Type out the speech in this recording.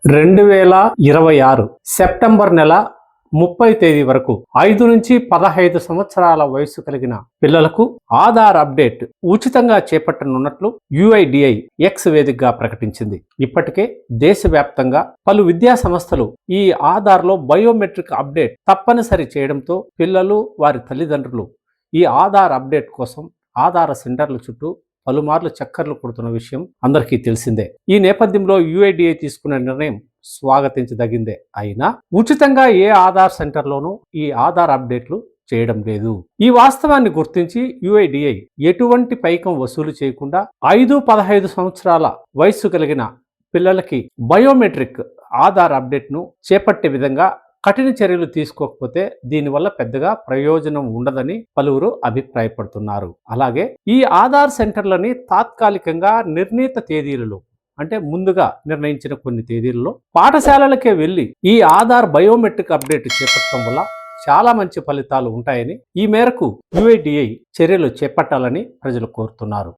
2026 September నెల 30 తేదీ వరకు 5 నుంచి 15 సంవత్సరాల వయసు కలిగిన పిల్లలకు ఆధార్ అప్డేట్ ఉచితంగా చేపట్టనున్నట్లు UIDAI X వేదికగా ప్రకటించింది. ఇప్పటికే దేశవ్యాప్తంగా పలు విద్యా సంస్థలు ఈ ఆధార్లో బయోమెట్రిక్ అప్డేట్ తప్పనిసరి చేయడంతో పిల్లలు వారి తల్లిదండ్రులు ఈ ఆధార్ అప్డేట్ కోసం ఆధార్ సెంటర్ల చుట్టూ పలుమార్లు చక్కర్లు కొడుతున్న విషయం అందరికీ తెలిసిందే. ఈ నేపథ్యంలో UIDAI తీసుకున్న నిర్ణయం స్వాగతించదగిందే. అయినా ఉచితంగా ఏ ఆధార్ సెంటర్లోనూ ఈ ఆధార్ అప్డేట్లు చేయడం లేదు. ఈ వాస్తవాన్ని గుర్తించి UIDAI ఎటువంటి పైకం వసూలు చేయకుండా 5-15 సంవత్సరాల వయస్సు కలిగిన పిల్లలకి బయోమెట్రిక్ ఆధార్ అప్డేట్ను చేపట్టే విధంగా కఠిన చర్యలు తీసుకోకపోతే దీనివల్ల పెద్దగా ప్రయోజనం ఉండదని పలువురు అభిప్రాయపడుతున్నారు. అలాగే ఈ ఆధార్ సెంటర్లని తాత్కాలికంగా నిర్ణీత తేదీలలో అంటే ముందుగా నిర్ణయించిన కొన్ని తేదీలలో పాఠశాలలకే వెళ్ళి ఈ ఆధార్ బయోమెట్రిక్ అప్డేట్ చేపట్టడం వల్ల చాలా మంచి ఫలితాలు ఉంటాయని ఈ మేరకు UIDAI చర్యలు చేపట్టాలని ప్రజలు కోరుతున్నారు.